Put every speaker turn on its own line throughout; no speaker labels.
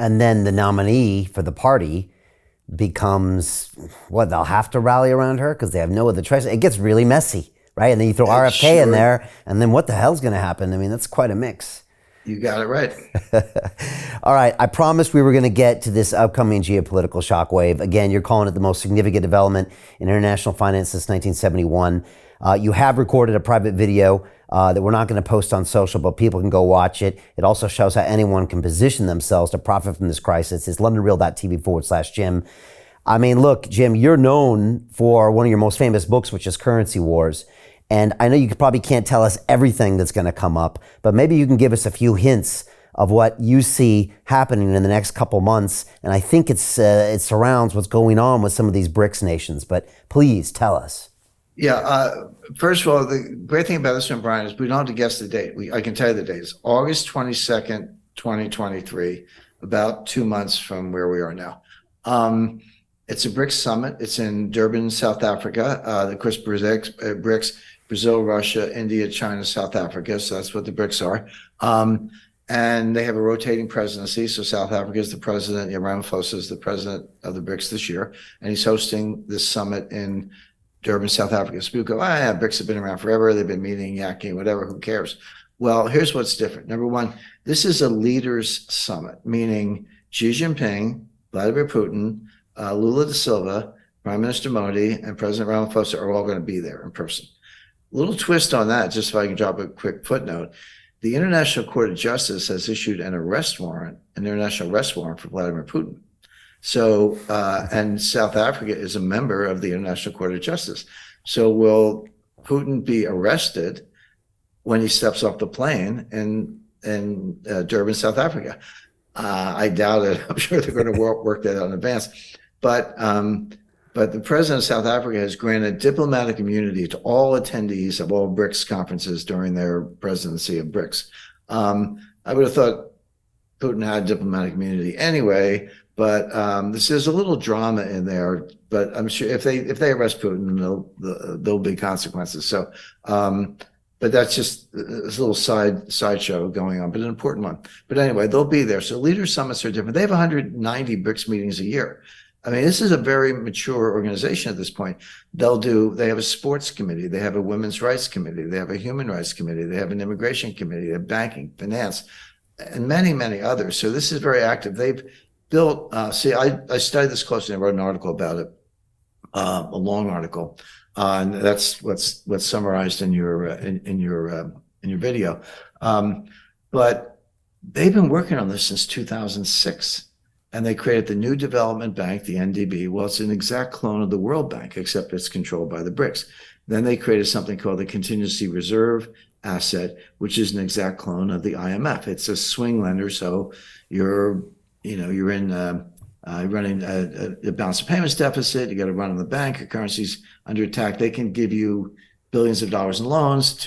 And then the nominee for the party becomes what, they'll have to rally around her because they have no other choice. It gets really messy, right? And then you throw RFK in there, and then what the hell's going to happen? I mean, that's quite a mix.
You got it right.
All right, I promised we were going to get to this upcoming geopolitical shockwave. Again, you're calling it the most significant development in international finance since 1971. You have recorded a private video that we're not going to post on social, but people can go watch it. It also shows how anyone can position themselves to profit from this crisis. It's londonreal.tv/Jim. I mean, look, Jim, you're known for one of your most famous books, which is Currency Wars. And I know you probably can't tell us everything that's going to come up, but maybe you can give us a few hints of what you see happening in the next couple months. And I think it surrounds what's going on with some of these BRICS nations. But please tell us.
Yeah. First of all, the great thing about this one, Brian, is we don't have to guess the date. I can tell you the date. It's August 22nd, 2023, about 2 months from where we are now. It's a BRICS summit. It's in Durban, South Africa. Of course, BRICS, Brazil, Russia, India, China, South Africa. So that's what the BRICS are. And they have a rotating presidency. So South Africa is the president. Ramaphosa is the president of the BRICS this year. And he's hosting this summit in Durban, South Africa. So people go, yeah, BRICS have been around forever. They've been meeting, yakking, whatever. Who cares? Well, here's what's different. Number one, this is a leaders summit, meaning Xi Jinping, Vladimir Putin, Lula da Silva, Prime Minister Modi, and President Ramaphosa are all going to be there in person. Little twist on that, just if I can drop a quick footnote. The International Court of Justice has issued an international arrest warrant for Vladimir Putin. So, and South Africa is a member of the International Court of Justice. So will Putin be arrested when he steps off the plane in Durban, South Africa? I doubt it. I'm sure they're going to work that out in advance. But the president of South Africa has granted diplomatic immunity to all attendees of all BRICS conferences during their presidency of BRICS. I would have thought Putin had diplomatic immunity anyway, but this is a little drama in there. But I'm sure if they arrest Putin, there'll be consequences. So, but that's just a little sideshow going on, but an important one. But anyway, they'll be there. So leader summits are different. They have 190 BRICS meetings a year. I mean, this is a very mature organization at this point. They have a sports committee, they have a women's rights committee, they have a human rights committee, they have an immigration committee, they have banking, finance, and many, many others. So this is very active. They've built, I studied this closely and wrote an article about it, a long article. And that's what's summarized in your video. But they've been working on this since 2006. And they created the New Development Bank, the NDB. Well, it's an exact clone of the World Bank, except it's controlled by the BRICS. Then they created something called the Contingency Reserve Asset, which is an exact clone of the IMF. It's a swing lender, so you're running a balance of payments deficit. You got to run on the bank. Your currency's under attack. They can give you billions of dollars in loans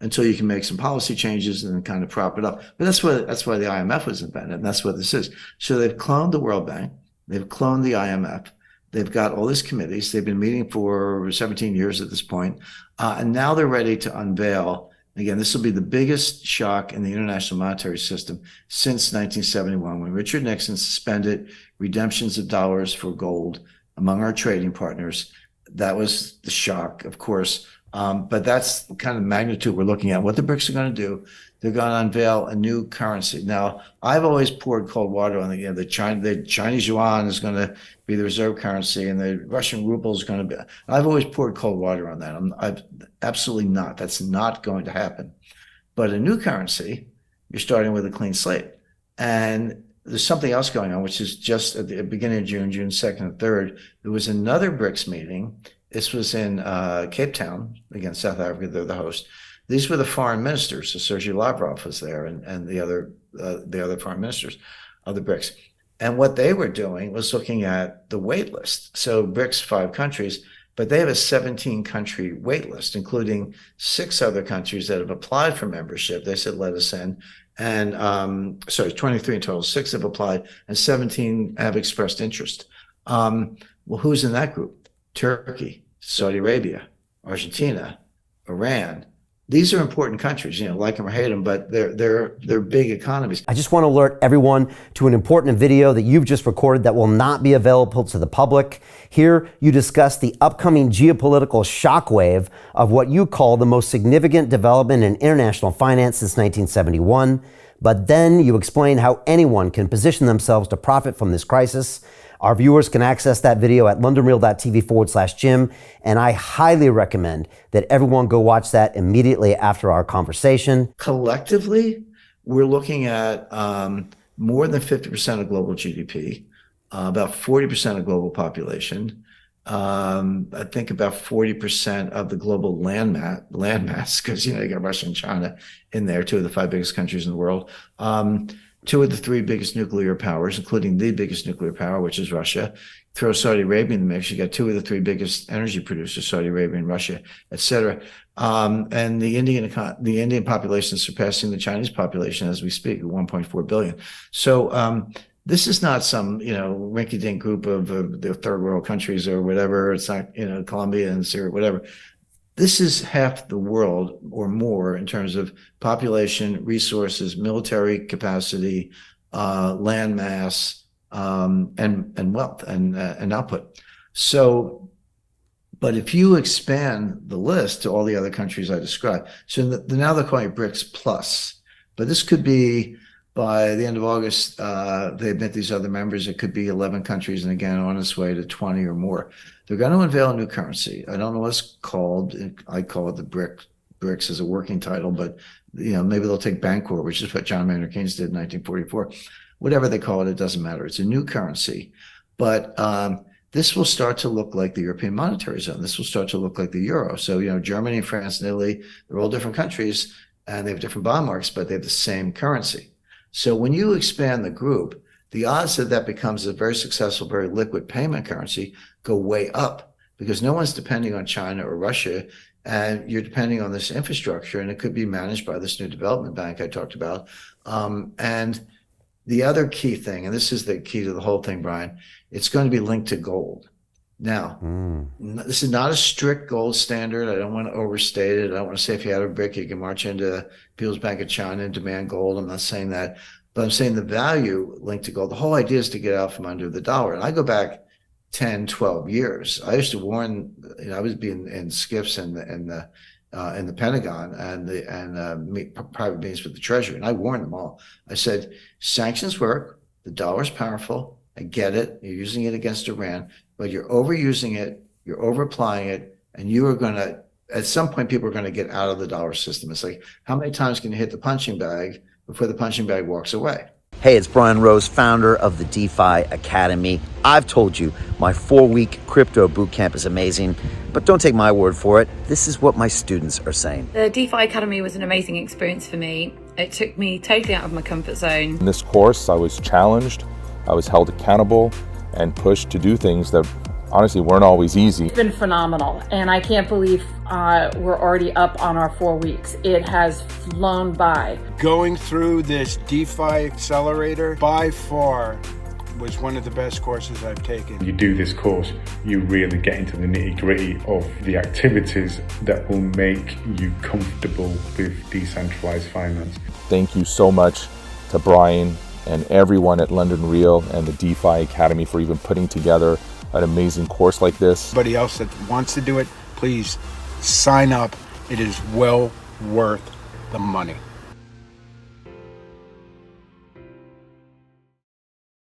until you can make some policy changes and then kind of prop it up. But that's why the IMF was invented, and that's what this is. So they've cloned the World Bank, they've cloned the IMF, they've got all these committees, they've been meeting for 17 years at this point, and now they're ready to unveil. Again, this will be the biggest shock in the international monetary system since 1971, when Richard Nixon suspended redemptions of dollars for gold among our trading partners. That was the shock, of course. But that's the kind of magnitude we're looking at. What the BRICS are going to do, they're going to unveil a new currency. Now, I've always poured cold water on the Chinese yuan is going to be the reserve currency, and the Russian ruble is going to be. I've always poured cold water on that. I've absolutely not. That's not going to happen. But a new currency, you're starting with a clean slate, and there's something else going on, which is just at the beginning of June 2nd and 3rd, there was another BRICS meeting. This was in Cape Town, again, South Africa, they're the host. These were the foreign ministers. So Sergei Lavrov was there and the other foreign ministers of the BRICS. And what they were doing was looking at the wait list. So BRICS, 5 countries, but they have a 17-country wait list, including 6 other countries that have applied for membership. They said, let us in. And 23 in total, 6 have applied, and 17 have expressed interest. Well, who's in that group? Turkey, Saudi Arabia, Argentina, Iran, these are important countries, like them or hate them, but they're big economies.
I just want to alert everyone to an important video that you've just recorded that will not be available to the public. Here, you discuss the upcoming geopolitical shockwave of what you call the most significant development in international finance since 1971. But then you explain how anyone can position themselves to profit from this crisis. Our viewers can access that video at londonreal.tv/Jim, and I highly recommend that everyone go watch that immediately after our conversation.
Collectively, we're looking at more than 50% of global GDP, about 40% of global population, I think about 40% of the global land mass, because you got Russia and China in there, two of the 5 biggest countries in the world. 2 of the 3 biggest nuclear powers, including the biggest nuclear power, which is Russia. Throw Saudi Arabia in the mix, you got 2 of the 3 biggest energy producers, Saudi Arabia and Russia, et cetera. And the Indian population is surpassing the Chinese population as we speak, at 1.4 billion. So this is not some, rinky-dink group of the third world countries or whatever. It's not, Colombia and Syria, whatever. This is half the world or more in terms of population, resources, military capacity, land mass, and wealth and output. So, but if you expand the list to all the other countries I described, so now they're calling it BRICS Plus, but this could be by the end of August, they admit these other members, it could be 11 countries, and again, on its way to 20 or more. They're going to unveil a new currency. I don't know what it's called. I call it the BRICS as a working title, but maybe they'll take Bancor, which is what John Maynard Keynes did in 1944. Whatever they call it, it doesn't matter. It's a new currency. But this will start to look like the European monetary zone. This will start to look like the euro. So, Germany, France, and Italy, they're all different countries, and they have different bond marks, but they have the same currency. So when you expand the group, the odds that becomes a very successful, very liquid payment currency go way up, because no one's depending on China or Russia, and you're depending on this infrastructure, and it could be managed by this new development bank I talked about. And the other key thing, and this is the key to the whole thing, Brian, it's going to be linked to gold. Now, this is not a strict gold standard. I don't want to overstate it. I don't want to say if you had a brick, you can march into People's Bank of China and demand gold. I'm not saying that, but I'm saying the value linked to gold. The whole idea is to get out from under the dollar. And I go back 10, 12 years. I used to warn, I was being in skiffs in the Pentagon and private meetings with the Treasury, and I warned them all. I said, sanctions work. The dollar's powerful. I get it. You're using it against Iran, but you're overusing it. You're over-applying it, and you are going to, at some point, people are going to get out of the dollar system. It's like, how many times can you hit the punching bag before the punching bag walks away?
Hey, it's Brian Rose, founder of the DeFi Academy. I've told you my 4-week crypto bootcamp is amazing, but don't take my word for it. This is what my students are saying.
The DeFi Academy was an amazing experience for me. It took me totally out of my comfort zone.
In this course, I was challenged, I was held accountable, and pushed to do things that honestly weren't always easy.
It's been phenomenal, and I can't believe we're already up on our 4 weeks. It has flown by.
Going through this DeFi accelerator by far was one of the best courses I've taken.
You do this course, you really get into the nitty-gritty of the activities that will make you comfortable with decentralized finance.
Thank you so much to Brian and everyone at London Real and the DeFi Academy for even putting together an amazing course like this.
Anybody else that wants to do it, please sign up. It is well worth the money.